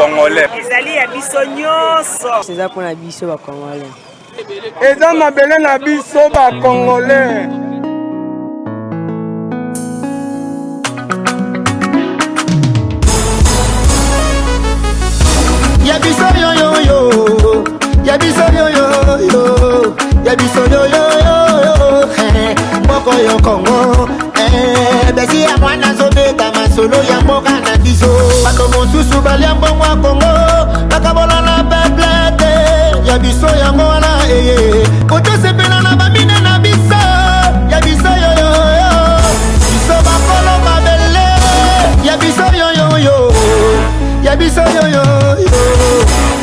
Congolais. Ezali ya biso nyonso. C'est ça pour la biso ba Congolais. Eza mabele na biso ba Congolais. Ya biso yo yo yo. Ya biso yo yo yo. Ya biso yo yo yo. Moko yo Congo. Besi ya mwana zobeta masolo ya mboka na biso. Bando mosusu bali ya mbongo ya Congo. Bakabola na peplete. Ya biso ya mwana Koto sepela na bamine na biso. Ya biso yo yo yo. Biso bakolo mabele. Ya biso yo yo yo. Ya biso yo yo yo.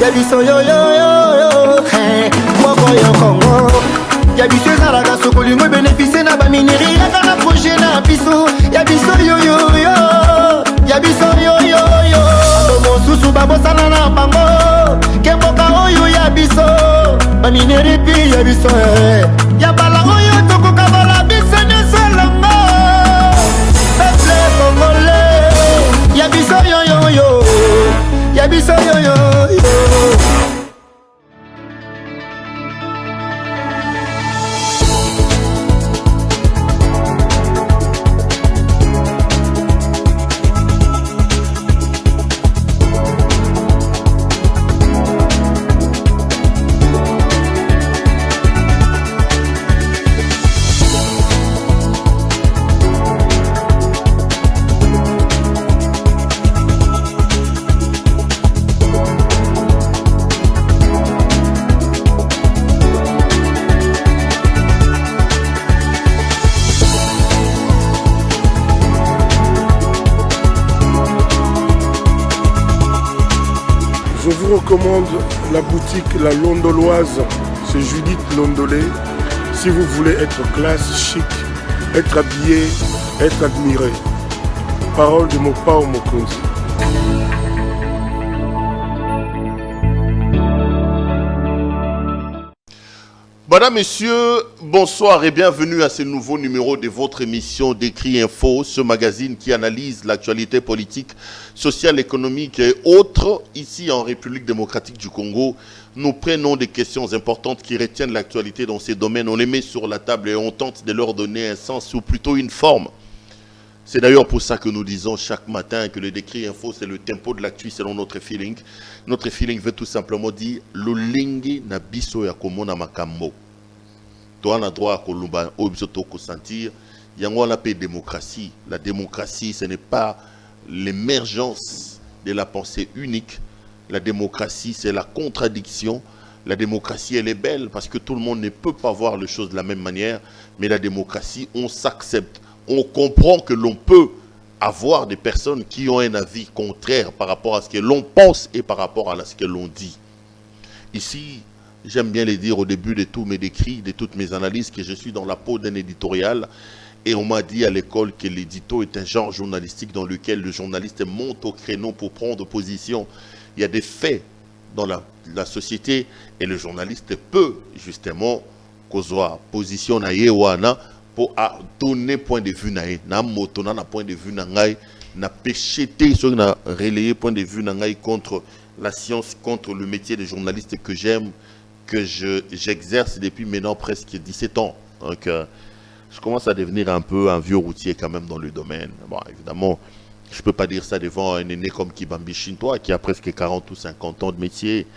Ya biso yo yo yo. Moko yo Congo. Ya biso ezalaka sokoli mo bénéficie na bamineri yaka na projet na biso. Ya biso yo yo yo. Ya biso yo yo yo. Mosusu babosana na bango. Kemboka oyo ya biso. Bamineri pi ya biso. Ya bala oyo tokoka bala biso nyeselongo. Peuple congolais. Ya biso yo yo yo. Ya biso yo yo yo. Je vous recommande la boutique La Londoloise, c'est Judith Londolé. Si vous voulez être classe, chic, être habillé, être admiré. Parole de mon Pao Mokonzi. Madame, Messieurs, bonsoir et bienvenue à ce nouveau numéro de votre émission Décrit Info, ce magazine qui analyse l'actualité politique, sociale, économique et autres. Ici en République démocratique du Congo, nous prenons des questions importantes qui retiennent l'actualité dans ces domaines. On les met sur la table et on tente de leur donner un sens ou plutôt une forme. C'est d'ailleurs pour ça que nous disons chaque matin que le Décrit Info, c'est le tempo de l'actu selon notre feeling. Notre feeling veut tout simplement dire « Lolingi na biso ya komona makambo ». Toi, on a droit à Kolumba, au bisoto ko sentir. Yango on appelle démocratie. La démocratie, ce n'est pas l'émergence de la pensée unique. La démocratie, c'est la contradiction. La démocratie, elle est belle parce que tout le monde ne peut pas voir les choses de la même manière. Mais la démocratie, on s'accepte. On comprend que l'on peut avoir des personnes qui ont un avis contraire par rapport à ce que l'on pense et par rapport à ce que l'on dit. Ici, j'aime bien le dire au début de tous mes écrits, de toutes mes analyses, que je suis dans la peau d'un éditorial. Et on m'a dit à l'école que l'édito est un genre journalistique dans lequel le journaliste monte au créneau pour prendre position. Il y a des faits dans la société et le journaliste peut justement kozwa position na yewana pour donner point de vue na ye. Na motona na point de vue na ngai, na pécheté sur na relayer point de vue na ngai contre la science, contre le métier de journaliste que j'aime, que j'exerce depuis maintenant presque 17 ans. Donc, je commence à devenir un peu un vieux routier quand même dans le domaine. Bon, évidemment, je ne peux pas dire ça devant un aîné comme Kibambi Shintoa qui a presque 40 ou 50 ans de métier.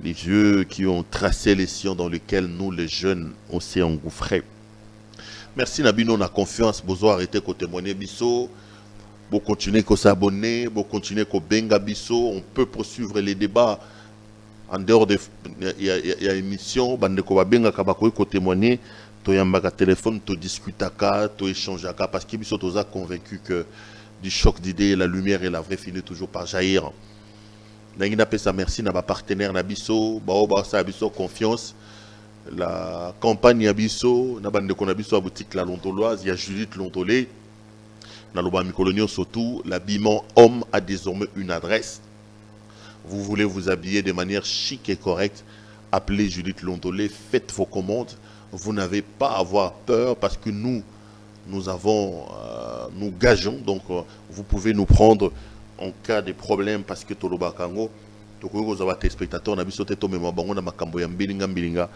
Les vieux qui ont tracé les sillons dans lesquels nous, les jeunes, on s'est engouffrés. Merci Nabino, on a confiance. Bozo arrêtez qu'on témoigne biso. Vous continuez qu'on s'abonner, vous continuez qu'on benga biso. On peut poursuivre les débats. En dehors de il y a émission bandeko babenga kabako ko témoigner to yambaka téléphone to discutaka to échangeaka parce que biso toza convaincu que du choc d'idées la lumière et la vraie finit toujours par jaillir. Nangina pesa merci na ba partenaire na biso ba sa biso confiance la campagne ya biso na bandeko na biso à boutique La Londoloise, il y a Judith Londolé na loba mikolonio surtout l'habillement homme a désormais une adresse. Vous voulez vous habiller de manière chic et correcte, appelez Judith Londolé, faites vos commandes. Vous n'avez pas à avoir peur parce que nous gageons. Donc, vous pouvez nous prendre en cas de problème parce que Toloba Kango, Toko Zawa téléspectateur, on a vu sauter Tomé Mabango na Makambo ya Mbilinga,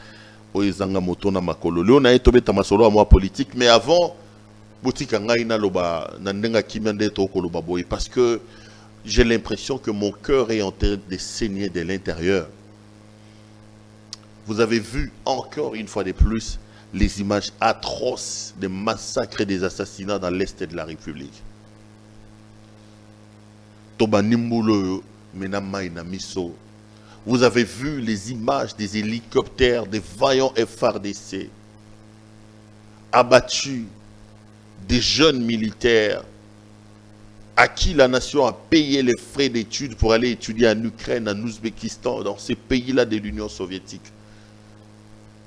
Oezanga Moto na Makolo. Léon a été Tamasolo à moi politique, mais avant, Boutique Angaïna Loba, Nandenga Kimande Toko Loba Boy, parce que j'ai l'impression que mon cœur est en train de saigner de l'intérieur. Vous avez vu encore une fois de plus les images atroces des massacres et des assassinats dans l'Est de la République. Vous avez vu les images des hélicoptères, des vaillants FARDC abattus, des jeunes militaires à qui la nation a payé les frais d'études pour aller étudier en Ukraine, en Ouzbékistan, dans ces pays-là de l'Union soviétique.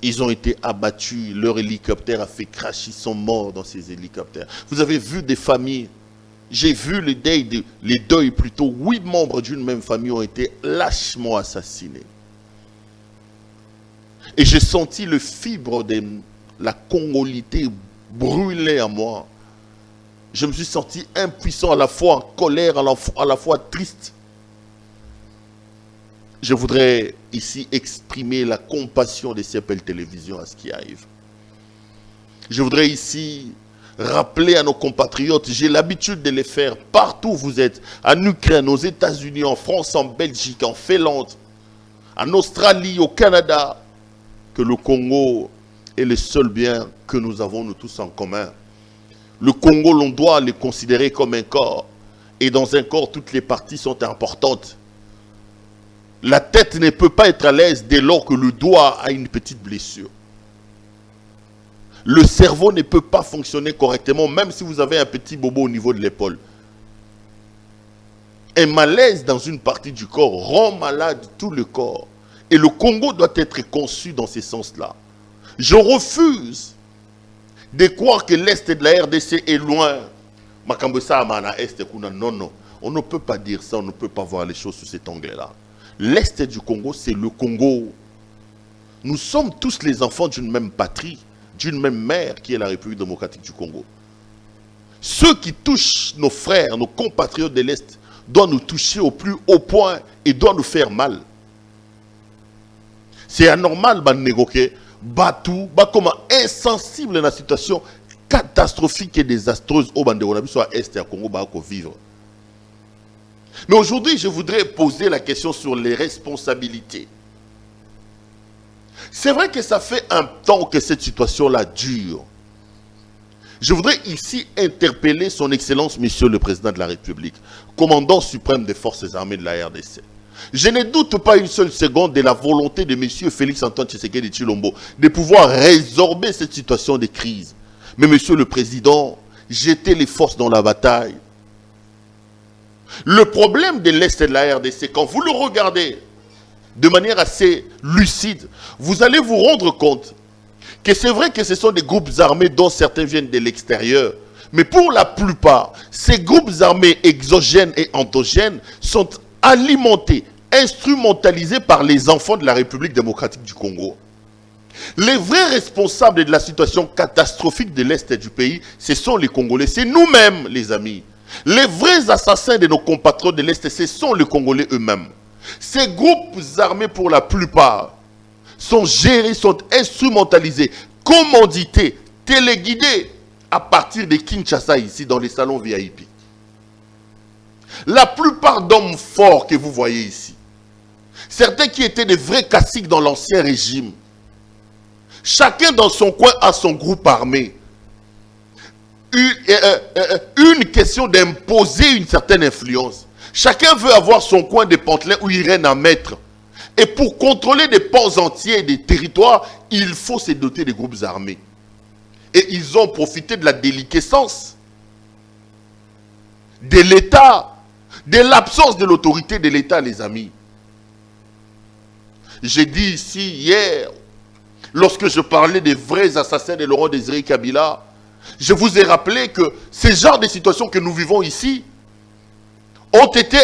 Ils ont été abattus, leur hélicoptère a fait crash, ils sont morts dans ces hélicoptères. Vous avez vu des familles, j'ai vu les deuils plutôt, 8 membres d'une même famille ont été lâchement assassinés. Et j'ai senti le fibre de la congolité brûler en moi. Je me suis senti impuissant, à la fois en colère, à la fois triste. Je voudrais ici exprimer la compassion des CPL Télévision à ce qui arrive. Je voudrais ici rappeler à nos compatriotes, j'ai l'habitude de les faire partout où vous êtes, en Ukraine, aux États-Unis, en France, en Belgique, en Finlande, en Australie, au Canada, que le Congo est le seul bien que nous avons nous tous en commun. Le Congo, l'on doit le considérer comme un corps. Et dans un corps, toutes les parties sont importantes. La tête ne peut pas être à l'aise dès lors que le doigt a une petite blessure. Le cerveau ne peut pas fonctionner correctement, même si vous avez un petit bobo au niveau de l'épaule. Un malaise dans une partie du corps rend malade tout le corps. Et le Congo doit être conçu dans ce sens-là. Je refuse de croire que l'Est de la RDC est loin. Non, non. On ne peut pas dire ça, on ne peut pas voir les choses sous cet angle-là. L'Est du Congo, c'est le Congo. Nous sommes tous les enfants d'une même patrie, d'une même mère qui est la République démocratique du Congo. Ceux qui touchent nos frères, nos compatriotes de l'Est, doivent nous toucher au plus haut point et doivent nous faire mal. C'est anormal, Batou, comme insensible dans la situation catastrophique et désastreuse au Bandéronabi, soit Est et à Congo, vivre. Mais aujourd'hui, je voudrais poser la question sur les responsabilités. C'est vrai que ça fait un temps que cette situation-là dure. Je voudrais ici interpeller son Excellence, Monsieur le Président de la République, commandant suprême des forces armées de la RDC. Je ne doute pas une seule seconde de la volonté de Monsieur Félix-Antoine Tshisekedi Tshilombo de pouvoir résorber cette situation de crise. Mais Monsieur le Président, jetez les forces dans la bataille. Le problème de l'Est et de la RDC, quand vous le regardez de manière assez lucide, vous allez vous rendre compte que c'est vrai que ce sont des groupes armés dont certains viennent de l'extérieur. Mais pour la plupart, ces groupes armés exogènes et endogènes sont alimentés, instrumentalisés par les enfants de la République démocratique du Congo. Les vrais responsables de la situation catastrophique de l'Est du pays, ce sont les Congolais, c'est nous-mêmes les amis. Les vrais assassins de nos compatriotes de l'Est, ce sont les Congolais eux-mêmes. Ces groupes armés, pour la plupart, sont gérés, sont instrumentalisés, commandités, téléguidés à partir de Kinshasa, ici, dans les salons VIP. La plupart d'hommes forts que vous voyez ici, certains qui étaient des vrais caciques dans l'ancien régime, chacun dans son coin a son groupe armé. Une question d'imposer une certaine influence. Chacun veut avoir son coin de pantelin où il règne en maître. Et pour contrôler des pans entiers des territoires, il faut se doter des groupes armés. Et ils ont profité de la déliquescence de l'État, de l'absence de l'autorité de l'État, les amis. J'ai dit ici, hier, lorsque je parlais des vrais assassins de Laurent Désiré Kabila, je vous ai rappelé que ces genres de situations que nous vivons ici ont été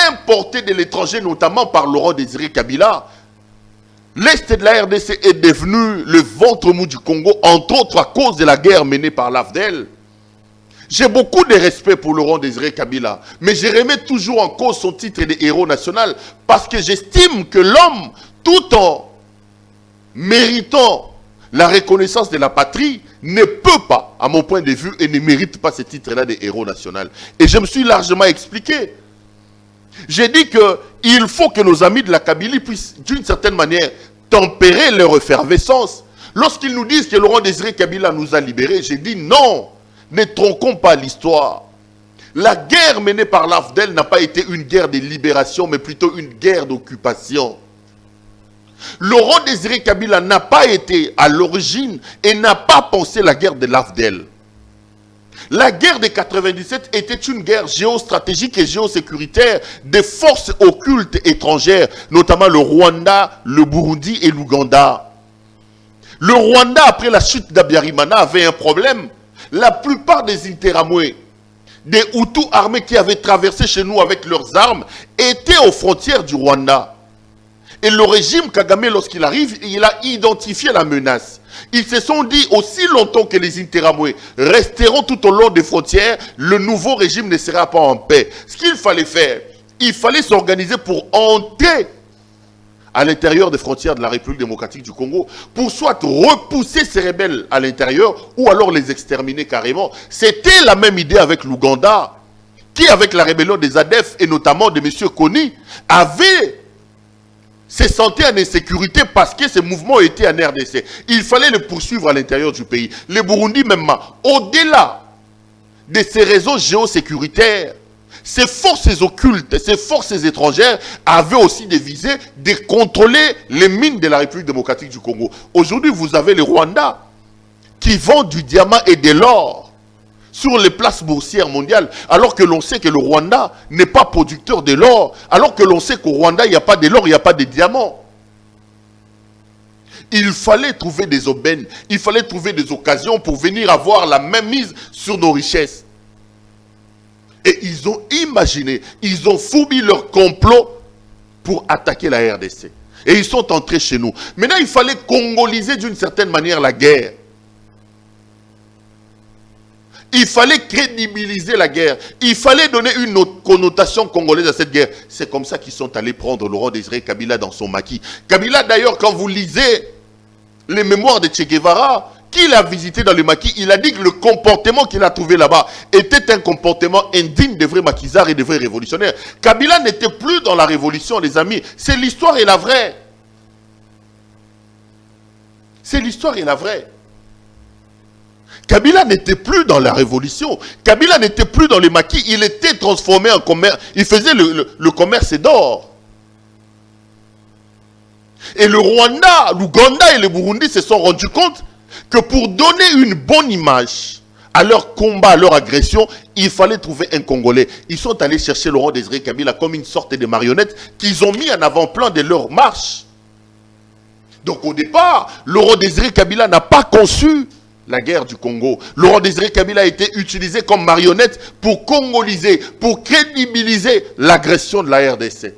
importés de l'étranger, notamment par Laurent Désiré Kabila. L'Est de la RDC est devenu le ventre mou du Congo, entre autres à cause de la guerre menée par l'AFDEL. J'ai beaucoup de respect pour Laurent Désiré Kabila, mais je remets toujours en cause son titre de héros national parce que j'estime que l'homme, tout en méritant la reconnaissance de la patrie, ne peut pas, à mon point de vue, et ne mérite pas ce titre-là de héros national. Et je me suis largement expliqué. J'ai dit qu'il faut que nos amis de la Kabylie puissent, d'une certaine manière, tempérer leur effervescence. Lorsqu'ils nous disent que Laurent Désiré Kabila nous a libérés, j'ai dit non, ne tronquons pas l'histoire. La guerre menée par l'AFDEL n'a pas été une guerre de libération, mais plutôt une guerre d'occupation. Laurent Désiré Kabila n'a pas été à l'origine et n'a pas pensé la guerre de l'AFDEL. La guerre de 97 était une guerre géostratégique et géosécuritaire des forces occultes étrangères, notamment le Rwanda, le Burundi et l'Ouganda. Le Rwanda, après la chute d'Abiyarimana, avait un problème. La plupart des Interamwe, des Hutus armés qui avaient traversé chez nous avec leurs armes, étaient aux frontières du Rwanda. Et le régime Kagame, lorsqu'il arrive, il a identifié la menace. Ils se sont dit, aussi longtemps que les Interamwe resteront tout au long des frontières, le nouveau régime ne sera pas en paix. Ce qu'il fallait faire, il fallait s'organiser pour entrer à l'intérieur des frontières de la République démocratique du Congo, pour soit repousser ces rebelles à l'intérieur, ou alors les exterminer carrément. C'était la même idée avec l'Ouganda, qui avec la rébellion des ADF, et notamment de M. Kony, avait se sentait en insécurité parce que ces mouvements étaient en RDC. Il fallait les poursuivre à l'intérieur du pays. Les Burundi même, au-delà de ces réseaux géosécuritaires, ces forces occultes, ces forces étrangères avaient aussi des visées de contrôler les mines de la République démocratique du Congo. Aujourd'hui, vous avez les Rwandais qui vendent du diamant et de l'or sur les places boursières mondiales, alors que l'on sait que le Rwanda n'est pas producteur de l'or, alors que l'on sait qu'au Rwanda, il n'y a pas de l'or, il n'y a pas de diamants. Il fallait trouver des aubaines, il fallait trouver des occasions pour venir avoir la même mise sur nos richesses. Et ils ont imaginé, ils ont fourbi leur complot pour attaquer la RDC. Et ils sont entrés chez nous. Maintenant, il fallait congoliser d'une certaine manière la guerre. Il fallait crédibiliser la guerre. Il fallait donner une autre connotation congolaise à cette guerre. C'est comme ça qu'ils sont allés prendre Laurent Désiré Kabila dans son maquis. Kabila, d'ailleurs, quand vous lisez les mémoires de Che Guevara, qu'il a visité dans le maquis, il a dit que le comportement qu'il a trouvé là-bas était un comportement indigne des vrais maquisards et des vrais révolutionnaires. Kabila n'était plus dans la révolution, les amis. C'est l'histoire et la vraie. C'est l'histoire et la vraie. Kabila n'était plus dans la révolution. Kabila n'était plus dans les maquis. Il était transformé en commerce. Il faisait le commerce d'or. Et le Rwanda, l'Ouganda et le Burundi se sont rendus compte que pour donner une bonne image à leur combat, à leur agression, il fallait trouver un Congolais. Ils sont allés chercher Laurent Désiré Kabila comme une sorte de marionnette qu'ils ont mis en avant-plan de leur marche. Donc au départ, Laurent Désiré Kabila n'a pas conçu la guerre du Congo. Laurent Désiré Kabila a été utilisé comme marionnette pour congoliser, pour crédibiliser l'agression de la RDC.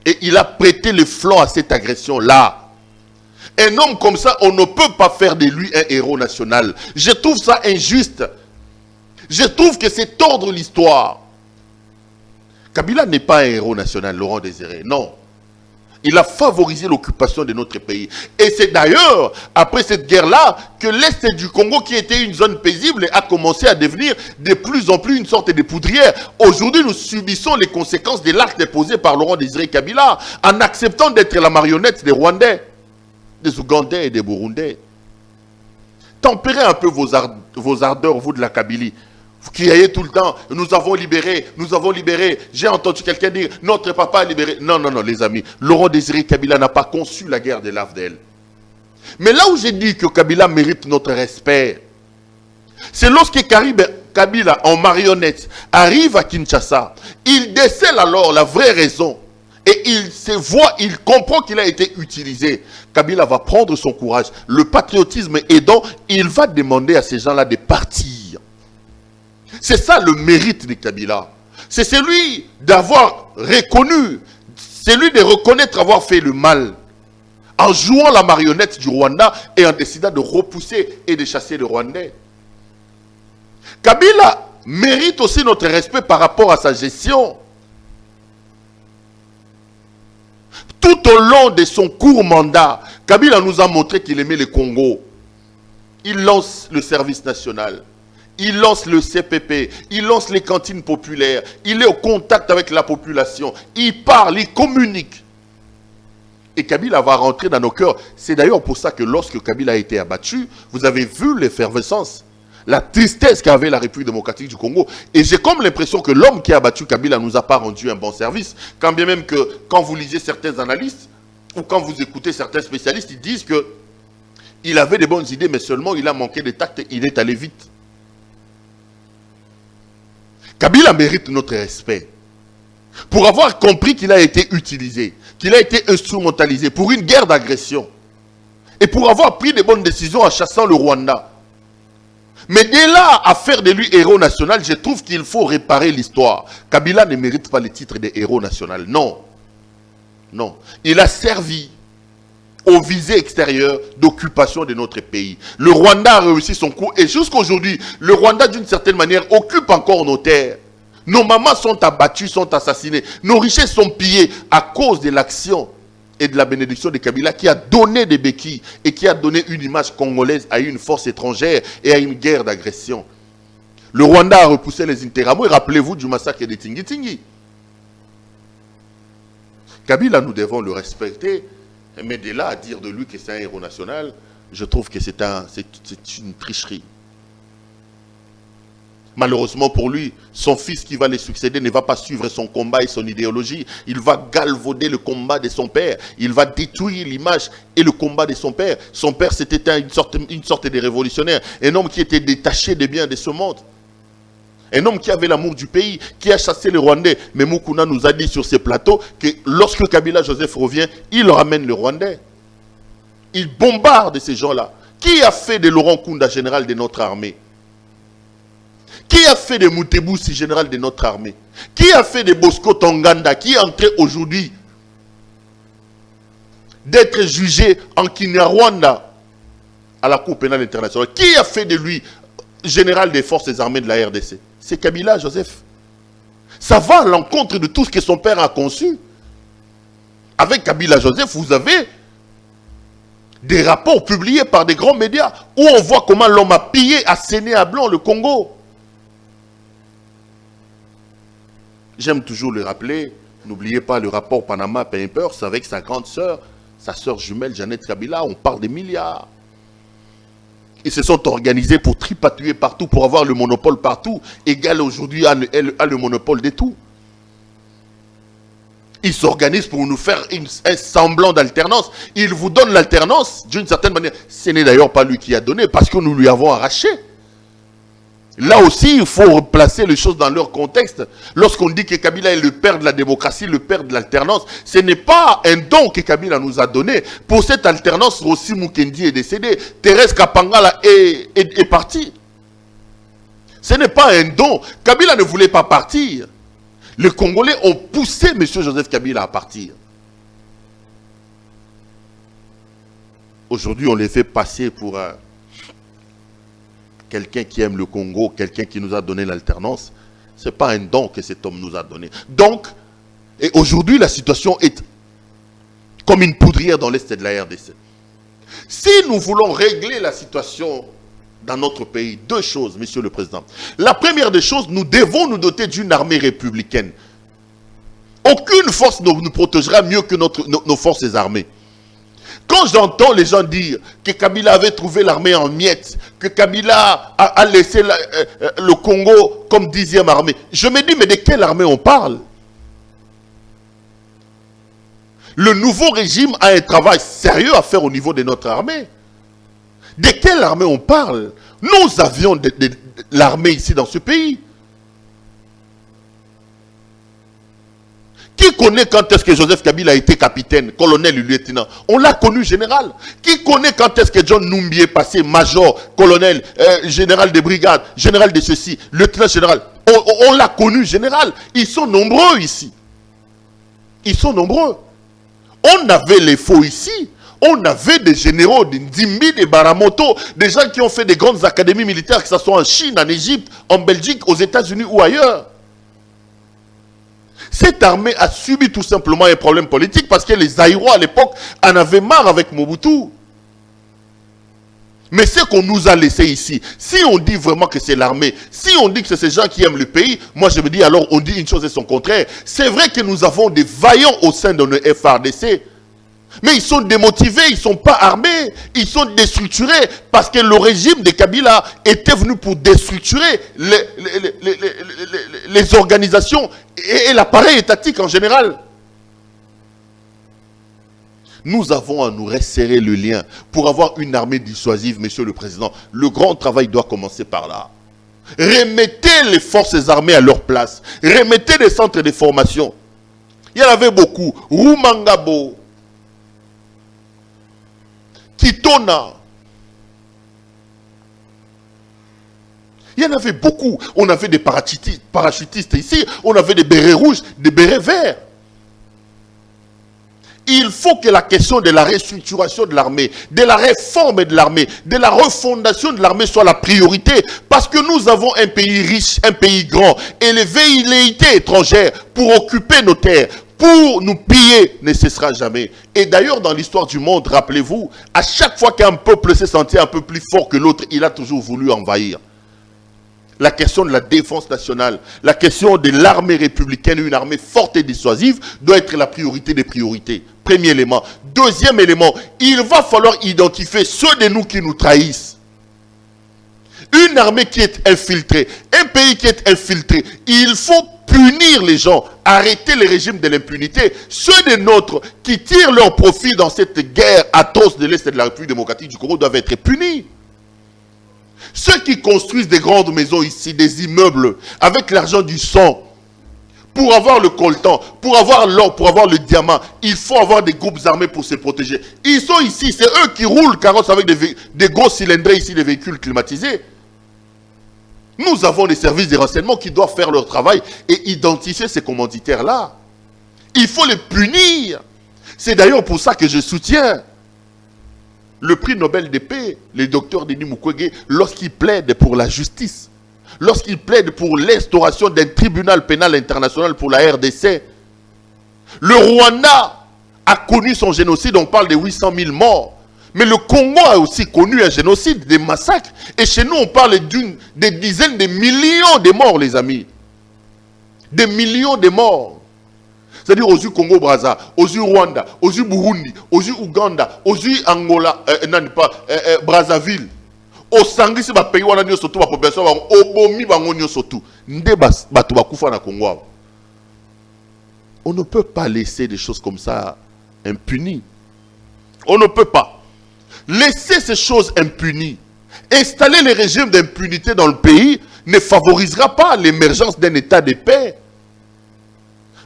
Et il a prêté le flanc à cette agression-là. Un homme comme ça, on ne peut pas faire de lui un héros national. Je trouve ça injuste. Je trouve que c'est tordre l'histoire. Kabila n'est pas un héros national, Laurent Désiré, non. Il a favorisé l'occupation de notre pays. Et c'est d'ailleurs, après cette guerre-là, que l'Est du Congo, qui était une zone paisible, a commencé à devenir de plus en plus une sorte de poudrière. Aujourd'hui, nous subissons les conséquences de l'acte posé par Laurent Désiré Kabila, en acceptant d'être la marionnette des Rwandais, des Ougandais et des Burundais. Tempérez un peu vos ardeurs, vous de la Kabylie. Vous criez tout le temps, nous avons libéré. J'ai entendu quelqu'un dire, notre papa a libéré. Non, les amis. Laurent Désiré Kabila n'a pas conçu la guerre de l'AFDEL. Mais là où j'ai dit que Kabila mérite notre respect, c'est lorsque Kabila, en marionnette, arrive à Kinshasa, il décèle alors la vraie raison. Et il comprend qu'il a été utilisé. Kabila va prendre son courage. Le patriotisme aidant, il va demander à ces gens-là de partir. C'est ça le mérite de Kabila. C'est celui d'avoir reconnu, celui de reconnaître avoir fait le mal en jouant la marionnette du Rwanda et en décidant de repousser et de chasser les Rwandais. Kabila mérite aussi notre respect par rapport à sa gestion. Tout au long de son court mandat, Kabila nous a montré qu'il aimait le Congo. Il lance le service national. Il lance le CPP, il lance les cantines populaires, il est au contact avec la population, il parle, il communique. Et Kabila va rentrer dans nos cœurs. C'est d'ailleurs pour ça que lorsque Kabila a été abattu, vous avez vu l'effervescence, la tristesse qu'avait la République démocratique du Congo. Et j'ai comme l'impression que l'homme qui a abattu Kabila ne nous a pas rendu un bon service. Quand bien même que quand vous lisez certains analystes, ou quand vous écoutez certains spécialistes, ils disent qu'il avait des bonnes idées, mais seulement il a manqué de tact et il est allé vite. Kabila mérite notre respect pour avoir compris qu'il a été utilisé, qu'il a été instrumentalisé pour une guerre d'agression et pour avoir pris de bonnes décisions en chassant le Rwanda. Mais dès là, à faire de lui héros national, je trouve qu'il faut réparer l'histoire. Kabila ne mérite pas le titre de héros national. Non. Non. Il a servi aux visées extérieures d'occupation de notre pays. Le Rwanda a réussi son coup et jusqu'aujourd'hui, le Rwanda d'une certaine manière occupe encore nos terres. Nos mamans sont abattues, sont assassinées. Nos richesses sont pillées à cause de l'action et de la bénédiction de Kabila qui a donné des béquilles et qui a donné une image congolaise à une force étrangère et à une guerre d'agression. Le Rwanda a repoussé les Interahamwe. Rappelez-vous du massacre de Tingi-Tingi. Kabila, nous devons le respecter. Mais de là à dire de lui que c'est un héros national, je trouve que c'est une tricherie. Malheureusement pour lui, son fils qui va le succéder ne va pas suivre son combat et son idéologie. Il va galvauder le combat de son père. Il va détruire l'image et le combat de son père. Son père, c'était une sorte de révolutionnaire. Un homme qui était détaché des biens de ce monde. Un homme qui avait l'amour du pays, qui a chassé les Rwandais. Mais Mukuna nous a dit sur ces plateaux que lorsque Kabila Joseph revient, il ramène les Rwandais. Il bombarde ces gens-là. Qui a fait de Laurent Kunda général de notre armée? Qui a fait de Mutebusi général de notre armée? Qui a fait de Bosco Tonganda, qui est entré aujourd'hui d'être jugé en Kinyarwanda à la Cour pénale internationale? Qui a fait de lui général des forces armées de la RDC? C'est Kabila Joseph. Ça va à l'encontre de tout ce que son père a conçu. Avec Kabila Joseph, vous avez des rapports publiés par des grands médias où on voit comment l'homme a pillé, asséné à blanc le Congo. J'aime toujours le rappeler, n'oubliez pas le rapport Panama Papers avec sa grande sœur, sa sœur jumelle Jeannette Kabila, on parle des milliards. Ils se sont organisés pour tripatouiller partout, pour avoir le monopole partout. Égal aujourd'hui a le monopole de tout. Ils s'organisent pour nous faire un semblant d'alternance. Ils vous donnent l'alternance d'une certaine manière. Ce n'est d'ailleurs pas lui qui a donné, parce que nous lui avons arraché. Là aussi, il faut replacer les choses dans leur contexte. Lorsqu'on dit que Kabila est le père de la démocratie, le père de l'alternance, ce n'est pas un don que Kabila nous a donné. Pour cette alternance, Rossi Mukendi est décédé. Thérèse Kapangala est partie. Ce n'est pas un don. Kabila ne voulait pas partir. Les Congolais ont poussé M. Joseph Kabila à partir. Aujourd'hui, on les fait passer pour quelqu'un qui aime le Congo, quelqu'un qui nous a donné l'alternance. Ce n'est pas un don que cet homme nous a donné. Donc, et aujourd'hui, la situation est comme une poudrière dans l'est de la RDC. Si nous voulons régler la situation dans notre pays, deux choses, Monsieur le Président. La première des choses, nous devons nous doter d'une armée républicaine. Aucune force ne nous protégera mieux que nos forces armées. Quand j'entends les gens dire que Kabila avait trouvé l'armée en miettes, que Kabila a laissé le Congo comme 10e armée, je me dis, mais de quelle armée on parle? Le nouveau régime a un travail sérieux à faire au niveau de notre armée. De quelle armée on parle? Nous avions de l'armée ici dans ce pays. Qui connaît quand est-ce que Joseph Kabila a été capitaine, colonel ou lieutenant? On l'a connu général. Qui connaît quand est-ce que John Numbi est passé major, colonel, général de brigade, général de ceci, lieutenant général? On l'a connu général. Ils sont nombreux ici. Ils sont nombreux. On avait les faux ici. On avait des généraux, des Ndimbi, des Baramoto, des gens qui ont fait des grandes académies militaires, que ce soit en Chine, en Égypte, en Belgique, aux États-Unis ou ailleurs. Cette armée a subi tout simplement un problème politique parce que les Zaïrois à l'époque en avaient marre avec Mobutu. Mais ce qu'on nous a laissé ici, si on dit vraiment que c'est l'armée, si on dit que c'est ces gens qui aiment le pays, moi je me dis alors on dit une chose et son contraire. C'est vrai que nous avons des vaillants au sein de nos FARDC, mais ils sont démotivés, ils ne sont pas armés, ils sont déstructurés parce que le régime de Kabila était venu pour déstructurer les organisations et l'appareil étatique en général. Nous avons à nous resserrer le lien pour avoir une armée dissuasive, Monsieur le Président. Le grand travail doit commencer par là. Remettez les forces armées à leur place. Remettez les centres de formation. Il y en avait beaucoup. Rumangabo, Kitona. Il y en avait beaucoup. On avait des parachutistes ici. On avait des bérets rouges, des bérets verts. Il faut que la question de la restructuration de l'armée, de la réforme de l'armée, de la refondation de l'armée soit la priorité. Parce que nous avons un pays riche, un pays grand. Et les velléités étrangères pour occuper nos terres, pour nous piller, ne cessera jamais. Et d'ailleurs, dans l'histoire du monde, rappelez-vous, à chaque fois qu'un peuple s'est senti un peu plus fort que l'autre, il a toujours voulu envahir. La question de la défense nationale, la question de l'armée républicaine, une armée forte et dissuasive, doit être la priorité des priorités. Premier élément. Deuxième élément, il va falloir identifier ceux de nous qui nous trahissent. Une armée qui est infiltrée, un pays qui est infiltré, il faut punir les gens, arrêter le régime de l'impunité. Ceux des nôtres qui tirent leur profit dans cette guerre atroce de l'Est de la République démocratique du Congo doivent être punis. Ceux qui construisent des grandes maisons ici, des immeubles, avec l'argent du sang, pour avoir le coltan, pour avoir l'or, pour avoir le diamant, il faut avoir des groupes armés pour se protéger. Ils sont ici, c'est eux qui roulent carrosse avec des gros cylindrés ici, des véhicules climatisés. Nous avons des services de renseignement qui doivent faire leur travail et identifier ces commanditaires-là. Il faut les punir. C'est d'ailleurs pour ça que je soutiens le prix Nobel de paix, le docteur Denis Mukwege, lorsqu'il plaide pour la justice, lorsqu'il plaide pour l'instauration d'un tribunal pénal international pour la RDC. Le Rwanda a connu son génocide, on parle de 800 000 morts. Mais le Congo a aussi connu un génocide, des massacres. Et chez nous, on parle des dizaines de millions de morts, les amis. Des millions de morts. C'est-à-dire aux yeux Congo Brazza, aux yeux Rwanda, aux yeux Burundi, aux yeux Ouganda, aux yeux Angola, Brazzaville. Au sangisi ba pays wana nyoso to ba population ba obomi bango nyoso to. Nde bato bakufa na Congo. On ne peut pas laisser des choses comme ça impunies. On ne peut pas laisser ces choses impunies. Installer les régimes d'impunité dans le pays ne favorisera pas l'émergence d'un état de paix.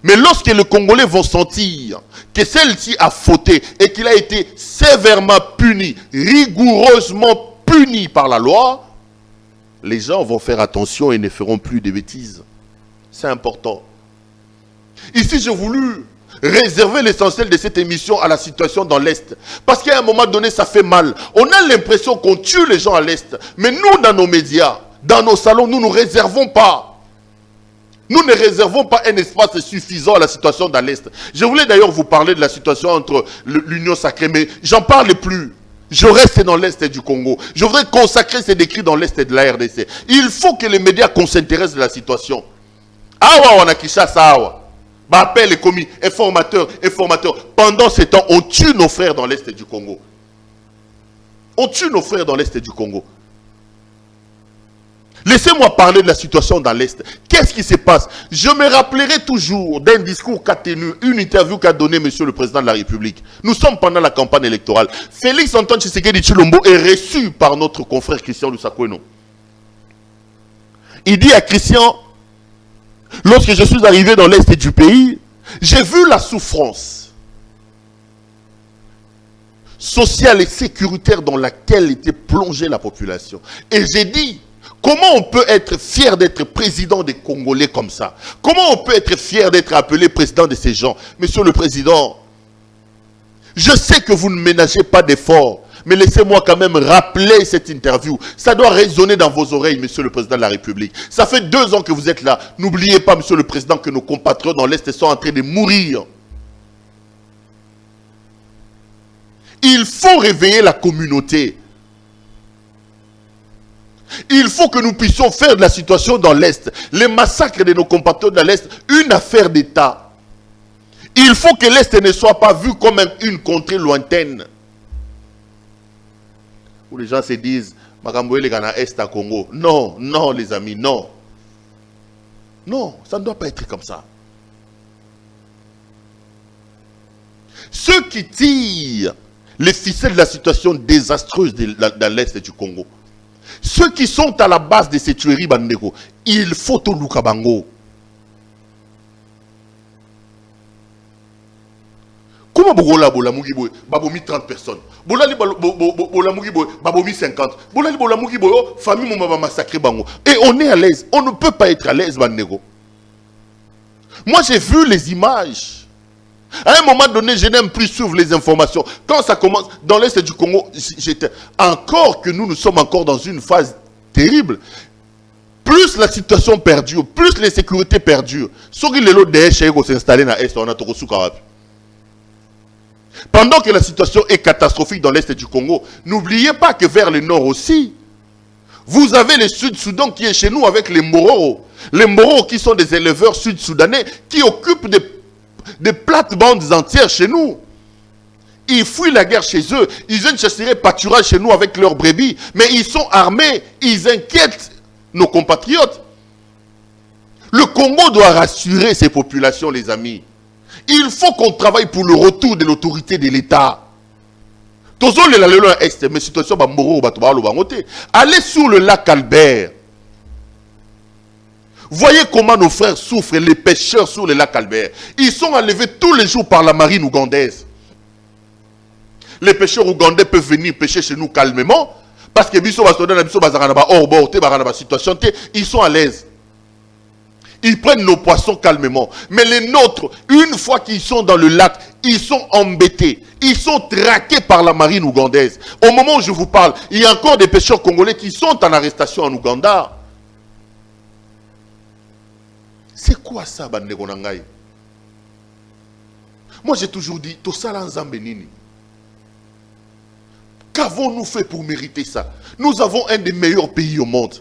Mais lorsque les Congolais vont sentir que celle-ci a fauté et qu'il a été sévèrement puni, rigoureusement puni par la loi, les gens vont faire attention et ne feront plus de bêtises. C'est important. Ici, j'ai voulu réserver l'essentiel de cette émission à la situation dans l'Est. Parce qu'à un moment donné, ça fait mal. On a l'impression qu'on tue les gens à l'Est. Mais nous, dans nos médias, dans nos salons, nous ne réservons pas. Nous ne réservons pas un espace suffisant à la situation dans l'Est. Je voulais d'ailleurs vous parler de la situation entre l'Union sacrée, mais j'en parle plus. Je reste dans l'Est du Congo. Je voudrais consacrer ces décrits dans l'Est de la RDC. Il faut que les médias s'intéressent de la situation. Awa wana Kinshasa awa. Bah appelle les commis, informateurs. Pendant ce temps, on tue nos frères dans l'Est du Congo. On tue nos frères dans l'Est du Congo. Laissez-moi parler de la situation dans l'Est. Qu'est-ce qui se passe? Je me rappellerai toujours d'un discours qu'a tenu, une interview qu'a donné Monsieur le Président de la République. Nous sommes pendant la campagne électorale. Félix Antoine Tshisekedi Tshilombo est reçu par notre confrère Christian Lusakweno. Il dit à Christian, lorsque je suis arrivé dans l'Est du pays, j'ai vu la souffrance sociale et sécuritaire dans laquelle était plongée la population. Et j'ai dit, comment on peut être fier d'être président des Congolais comme ça? Comment on peut être fier d'être appelé président de ces gens? Monsieur le Président, Je sais que vous ne ménagez pas d'efforts, mais laissez-moi quand même rappeler cette interview. Ça doit résonner dans vos oreilles, Monsieur le Président de la République. Ça fait 2 ans que vous êtes là. N'oubliez pas, Monsieur le Président, que nos compatriotes dans l'Est sont en train de mourir. Il faut réveiller la communauté. Il faut que nous puissions faire de la situation dans l'Est, les massacres de nos compatriotes dans l'Est, une affaire d'État. Il faut que l'Est ne soit pas vu comme une contrée lointaine. Où les gens se disent, Makamboé Gana Est à Congo. Non, non les amis, non. Non, ça ne doit pas être comme ça. Ceux qui tirent les ficelles de la situation désastreuse dans l'Est du Congo, ceux qui sont à la base de ces tueries, Bandeko, il faut tout Lukabango. Comment bola bola mugibo babomi 30 personnes. Bola li bola mugibo babomi 50. Bola li bola mugibo famille mon massacré bango. Et on est à l'aise. On ne peut pas être à l'aise, Bandeko. Moi j'ai vu les images. À un moment donné, je n'aime plus suivre les informations. Quand ça commence, dans l'Est du Congo, j'étais encore que nous sommes encore dans une phase terrible. Plus la situation perdure, plus les sécurités perdurent. S'installer dans l'Est, on a tout pendant que la situation est catastrophique dans l'Est du Congo, n'oubliez pas que vers le nord aussi, vous avez le Sud-Soudan qui est chez nous avec les Moro. Les Moro qui sont des éleveurs sud-soudanais qui occupent des plates-bandes entières chez nous. Ils fuient la guerre chez eux. Ils viennent chercher pâturage chez nous avec leurs brebis. Mais ils sont armés. Ils inquiètent nos compatriotes. Le Congo doit rassurer ses populations, les amis. Il faut qu'on travaille pour le retour de l'autorité de l'État. Allez sur le lac Albert. Voyez comment nos frères souffrent, les pêcheurs sur le lac Albert. Ils sont enlevés tous les jours par la marine ougandaise. Les pêcheurs ougandais peuvent venir pêcher chez nous calmement parce que ils sont à l'aise. Ils prennent nos poissons calmement. Mais les nôtres, une fois qu'ils sont dans le lac, ils sont embêtés. Ils sont traqués par la marine ougandaise. Au moment où je vous parle, il y a encore des pêcheurs congolais qui sont en arrestation en Ouganda. C'est quoi ça, Bandeko Nangai? Moi, j'ai toujours dit, Tosala Nzambe Nini. Qu'avons-nous fait pour mériter ça? Nous avons un des meilleurs pays au monde.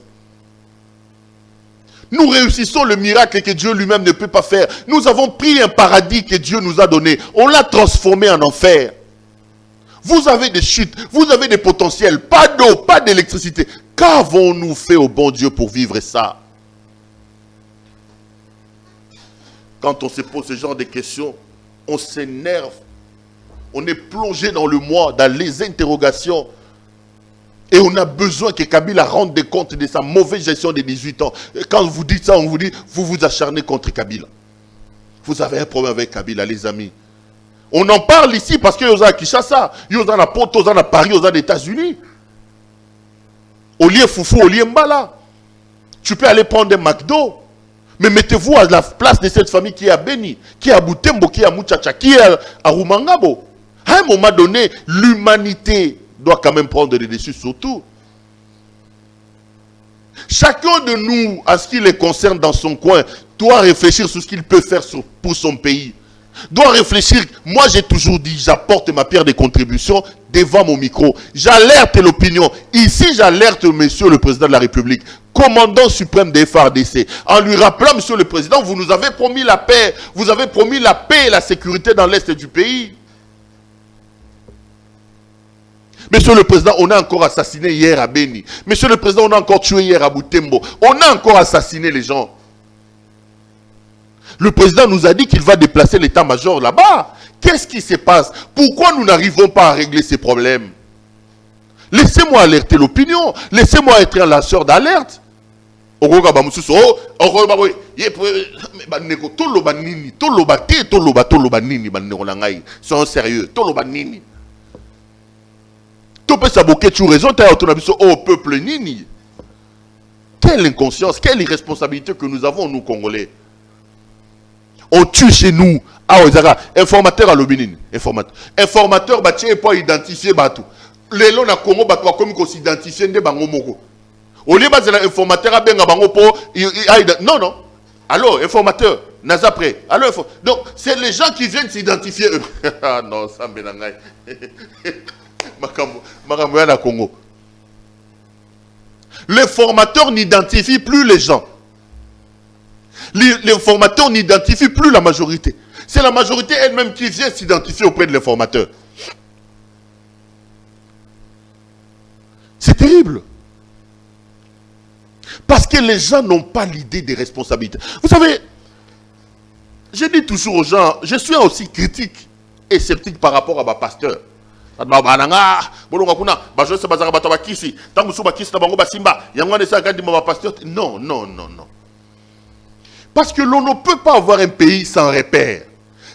Nous réussissons le miracle que Dieu lui-même ne peut pas faire. Nous avons pris un paradis que Dieu nous a donné. On l'a transformé en enfer. Vous avez des chutes, vous avez des potentiels, pas d'eau, pas d'électricité. Qu'avons-nous fait au bon Dieu pour vivre ça? Quand on se pose ce genre de questions, on s'énerve. On est plongé dans le moi, dans les interrogations. Et on a besoin que Kabila rende des comptes de sa mauvaise gestion des 18 ans. Et quand vous dites ça, on vous dit, vous vous acharnez contre Kabila. Vous avez un problème avec Kabila, les amis. On en parle ici parce qu'il y a à Kinshasa, il y a à Porto, il y a à Paris, il y a aux États-Unis. Au lieu Foufou, au lieu Mbala. Tu peux aller prendre un McDo. Mais mettez-vous à la place de cette famille qui est à Beni, qui est à Butembo, qui est à Muchacha, qui est à Rumangabo. À un moment donné, l'humanité doit quand même prendre des dessus sur tout. Chacun de nous, à ce qui les concerne dans son coin, doit réfléchir sur ce qu'il peut faire pour son pays. Doit réfléchir. Moi, j'ai toujours dit, j'apporte ma pierre de contribution devant mon micro. J'alerte l'opinion. Ici, j'alerte Monsieur le Président de la République, commandant suprême des FARDC, en lui rappelant, Monsieur le Président, vous nous avez promis la paix. Vous avez promis la paix et la sécurité dans l'Est du pays. Monsieur le Président, on a encore assassiné hier à Beni. Monsieur le Président, on a encore tué hier à Butembo. On a encore assassiné les gens. Le Président nous a dit qu'il va déplacer l'état-major là-bas. Qu'est-ce qui se passe? Pourquoi nous n'arrivons pas à régler ces problèmes? Laissez-moi alerter l'opinion. Laissez-moi être un lanceur d'alerte. Soyons sérieux. Oh peuple nini. Quelle inconscience, quelle irresponsabilité que nous avons, nous Congolais. On tue chez nous Ah, Ozara, informateur à l'obénin. Informateur, bah, tu pas identifier Batou. Les lots na Congo, bah, comme qu'on s'identifie, ne bango moko. Au lieu de informateur à benga bango po, non, non. Alors, informateur, naza prêt. Alors, donc, c'est les gens qui viennent s'identifier. Ah non, ça me n'angaï. Makambo na Congo. L'informateur n'identifie plus les gens. L'informateur n'identifie plus la majorité. C'est la majorité elle-même qui vient s'identifier auprès de l'informateur. C'est terrible. Parce que les gens n'ont pas l'idée des responsabilités. Vous savez, je dis toujours aux gens, je suis aussi critique et sceptique par rapport à ma pasteur. Non, non, non, non. Parce que l'on ne peut pas avoir un pays sans repères.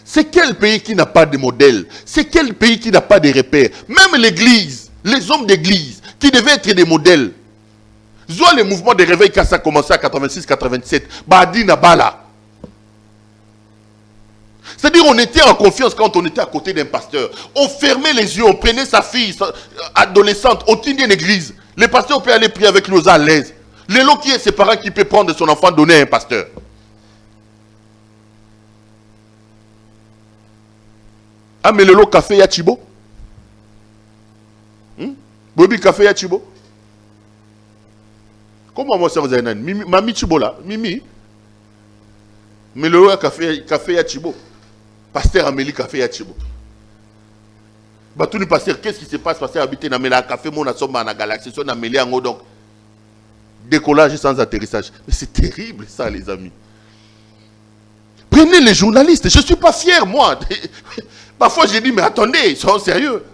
C'est quel pays qui n'a pas de modèle? C'est quel pays qui n'a pas de repères? Même l'église, les hommes d'église, qui devaient être des modèles. Soit le mouvement de réveil quand ça a commencé à 86-87, Badi Nabala. C'est-à-dire on était en confiance quand on était à côté d'un pasteur. On fermait les yeux, on prenait sa fille, adolescente, on tenait une église. Le pasteur peut aller prier avec nous à l'aise. L'élo qui est ses parents qui peut prendre son enfant donner à un pasteur. Ah mais l'élo café yachibo? Bobi café yachibo? Comment moi ça vous avez dit? Mami chibo là, Mimi. Mais l'élo café yachibo. Pasteur Amélie café yachibo. Bah tout le pasteur, qu'est-ce qui se passe? Pasteur habité dans la café mon asomba na galaxie, son Amélie en haut donc. Décollage sans atterrissage. Mais c'est terrible ça les amis. Prenez les journalistes, je ne suis pas fier moi. Parfois j'ai dit mais attendez, soyons sérieux.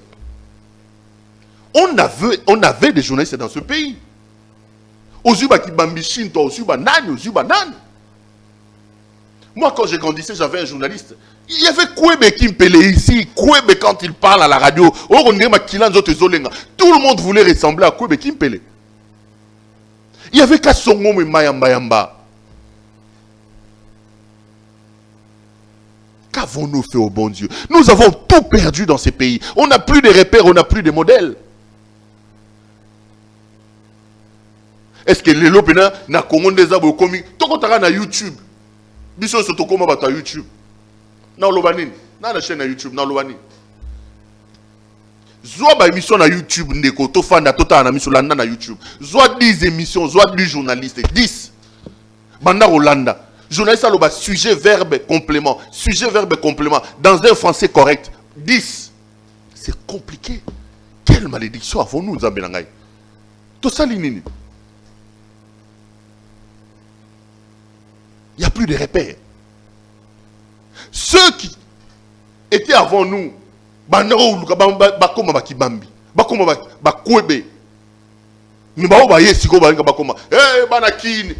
On avait des journalistes dans ce pays. Ozuba qui bambichin, toi Ozuba nan, Ozuba nan. Moi quand j'ai grandissé, j'avais un journaliste. Il y avait Kwebe qui me pelait ici. Kwebe quand il parle à la radio. Tout le monde voulait ressembler à Kwebe qui me pelait. Il y avait Kassongo et Mayamba Yamba. Qu'avons-nous fait au bon Dieu? Nous avons tout perdu dans ces pays. On n'a plus de repères, on n'a plus de modèles. Est-ce que les lopena na Congo des abo komi toko taka na YouTube? Biso so toko ma bata YouTube. Na lobanine, na chaîne na YouTube, na lobani. Zoa ba émission na YouTube ndeko to fanda tota na miso landa na YouTube. Zoa 10 émissions, zoa 10 journalistes, 10. Banda Rolanda. Journaliste à l'oba, sujet, verbe, complément. Sujet, verbe, complément. Dans un français correct. 10. C'est compliqué. Quelle malédiction avons-nous, Zambelangay? Tout ça, l'inini. Il n'y a plus de repères. Ceux qui étaient avant nous, Bandaro, Bakoma, Bakibambi, Bakoma, Bakwebe, Nibao Baye, Siko, Bakoma, Banakini.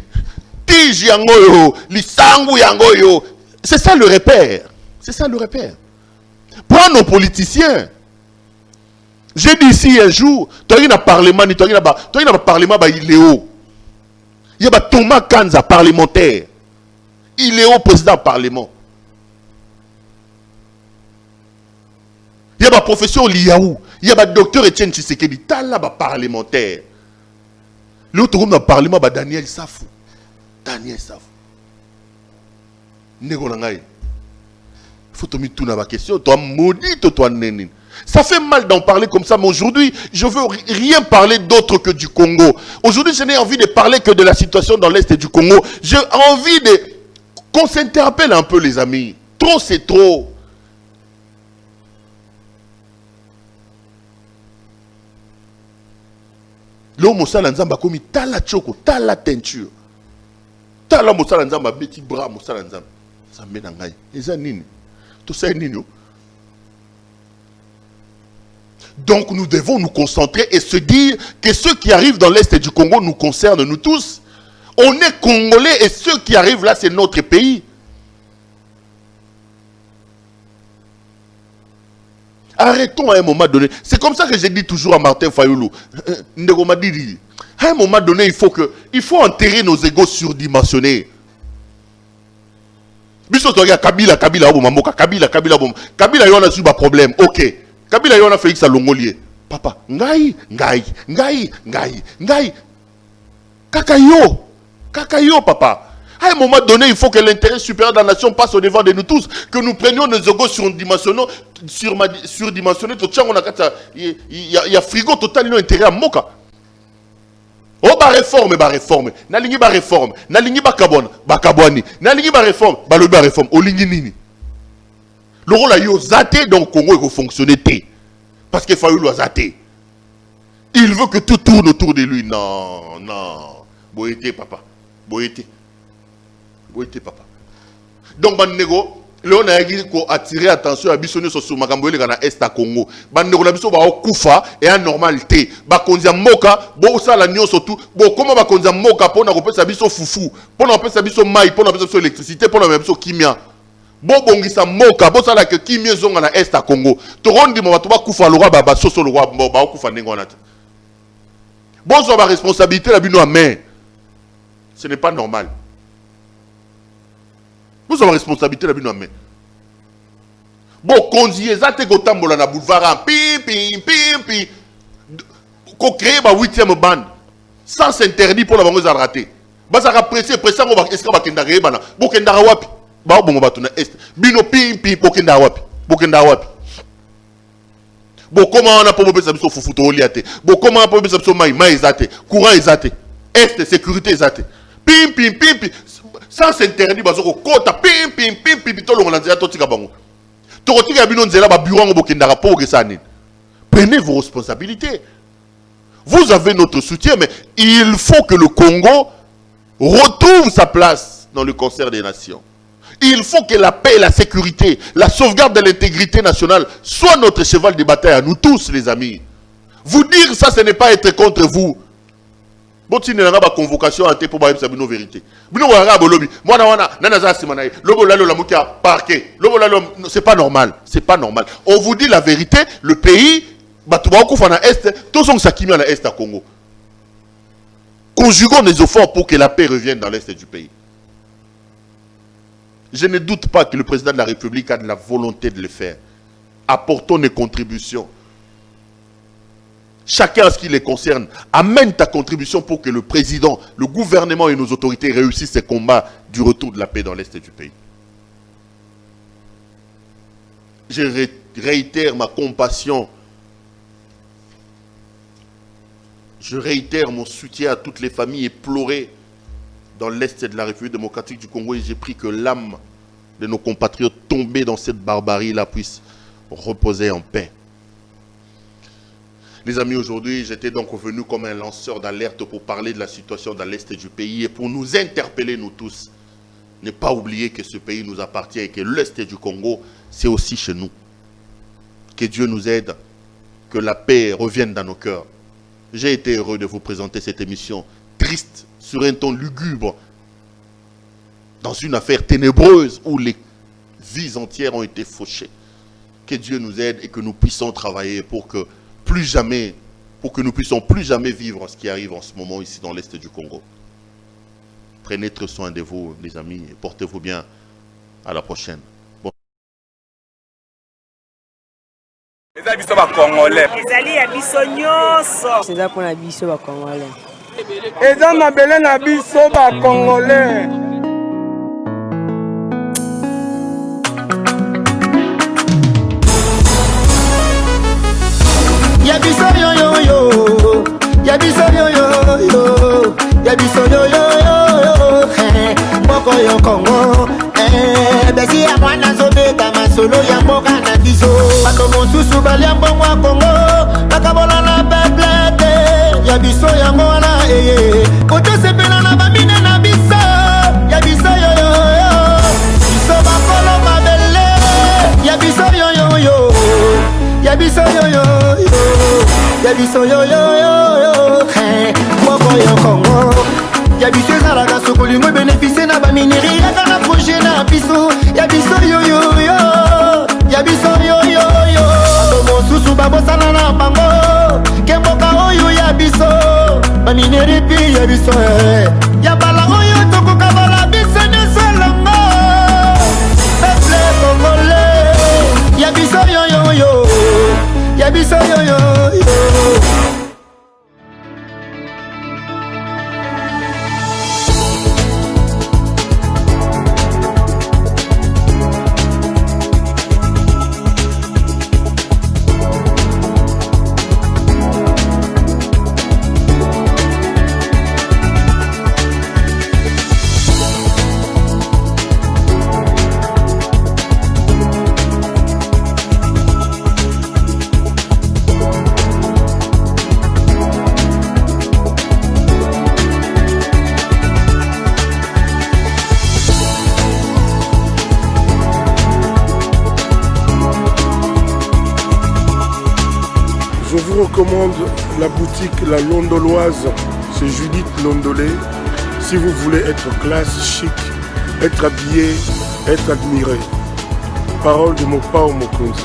C'est ça le repère. C'est ça le repère. Prends nos politiciens. J'ai dit ici un jour, tu as un parlement, tu as un parlement, il est haut. Il y a Thomas Kanza, parlementaire. Il est haut président du parlement. Il y a professeur Liaou. Il y a docteur Etienne Tshisekedi, Tala parlementaire. L'autre groupe dans le parlement, Daniel Safou. Daniel Safou. Il faut te mettre tout dans ma question. Toi, maudit, toi, nénine. Ça fait mal d'en parler comme ça, mais aujourd'hui, je ne veux rien parler d'autre que du Congo. Aujourd'hui, je n'ai envie de parler que de la situation dans l'Est du Congo. J'ai envie qu'on s'interpelle un peu, les amis. Trop, c'est trop. L'homme au salanzamba comme tala choko, tala teinture. Tala mosala nzamba beti bras mosala nzamba. Zambe na ngai. Eza nini? Tout ça est nini? Donc nous devons nous concentrer et se dire que ceux qui arrivent dans l'Est du Congo nous concernent nous tous. On est Congolais et ceux qui arrivent là, c'est notre pays. Arrêtons à un moment donné. C'est comme ça que j'ai dit toujours à Martin Fayoulou. À un moment donné, il faut enterrer nos égos surdimensionnés. Biso toya Kabila oboma mboka Kabila oboma. Kabila yona su ba problème. OK. Kabila yona Félix Alongolier. Papa, ngai. Kaka yo papa. À un moment donné, il faut que l'intérêt supérieur de la nation passe au devant de nous tous, que nous prenions nos égos surdimensionnés, il y a frigo total non intérêt à moka. Oh ba réforme. Nalingi ba réforme, nalingi ba kabwani, nalingi ba réforme, ba réforme, olingi nini. Le rôle a yo zaté donc Congo il fonctionner té. Parce qu'il faut le zaté. Il veut que tout tourne autour de lui. Non. Boyete papa. Boyete papa. Donc bandego, là on a attiré attention à bisonné sur makambo le na est à Congo. Bandego na biso ba okufa et en normalité. Ba konza moka, bo ça la nyon surtout. Bo comment ba konza moka pour na kopesa biso fufu, pour na kopesa biso mai, pour na kopesa biso électricité, pour na biso kimia. Bo bongisa moka, bo ça la que kimia zonga na est à Congo. To rondi mo ba kufa lo ba soso lo ba okufa ndenge wana. Bon so ba responsabilité la bino à main. Ce n'est pas normal. Vous avez responsabilité la bino main. Bon, konzié, ça te gotambola na boulevard, pi. Ko créer ba 8e bande. Sans s'interdit pour la bango za raté. Ba ça pressé on va est-ce que ba kenda reba na. Bo kenda wapi. Ba bongo ba tuna est. Bino pi bo kenda wapi. Bon, comment on a pas besoin de fufu to liate. Bon, comment on a pas besoin de mai ezate. Courant ezate. Est sécurité ezate. Pim. Sans s'interdit bazoko kota pim to longa nzela to tika bango. To tika bino nzela ba bureau ngo kenda rapport que ça nini. Prenez vos responsabilités. Vous avez notre soutien mais il faut que le Congo retrouve sa place dans le concert des nations. Il faut que la paix, la sécurité, la sauvegarde de l'intégrité nationale soit notre cheval de bataille à nous tous les amis. Vous dire ça ce n'est pas être contre vous. Bon, si nous avons une convocation pour savoir nos vérités. C'est pas normal. On vous dit la vérité, le pays, conjuguons les efforts pour que la paix revienne dans l'est du pays. Je ne doute pas que le président de la République a de la volonté de le faire. Apportons nos contributions. Chacun en ce qui les concerne, amène ta contribution pour que le président, le gouvernement et nos autorités réussissent ces combats du retour de la paix dans l'est du pays. Je réitère ma compassion. Je réitère mon soutien à toutes les familles éplorées dans l'est de la République démocratique du Congo et j'ai pris que l'âme de nos compatriotes tombés dans cette barbarie-là puisse reposer en paix. Les amis, aujourd'hui, j'étais donc venu comme un lanceur d'alerte pour parler de la situation dans l'est du pays et pour nous interpeller, nous tous. Ne pas oublier que ce pays nous appartient et que l'est du Congo, c'est aussi chez nous. Que Dieu nous aide, que la paix revienne dans nos cœurs. J'ai été heureux de vous présenter cette émission triste, sur un ton lugubre, dans une affaire ténébreuse où les vies entières ont été fauchées. Que Dieu nous aide et que nous puissions travailler pour que nous puissions plus jamais vivre ce qui arrive en ce moment ici dans l'est du Congo. Prenez très soin de vous, les amis, et portez-vous bien. À la prochaine. Bon. Yabiso yo yo yo, yabiso yo yo yo, yabiso yo yo yo, moko yo Congo, besi ya mwana zobeta masolo ya mboka na biso. Bato mosusu balia mbongo ya Congo, bakabola na peplete, yabiso yango wana kotosepela na bamine na biso, yabiso yo yo yo, biso bakolo mabele, yabiso yo yo yo, yabiso yo yo yo. Yabiso yo yo yo, moko yo Congo. Yabiso ezalaka sokolingo bénéficie na bamineri yaka na projet na biso. Yabiso yo yo yo, yabiso yo yo yo. Bato mosusu babosana na bango, ke mboka oyo yabiso. Bamineri pi yabiso, ya bala oyo tokoka bala biso nyonso elongo. Yabiso yo yo yo. Je vous recommande la boutique La Londoloise, c'est Judith Londolé. Si vous voulez être classe, chic, être habillé, être admiré. Parole de mon Pao Mokonzi.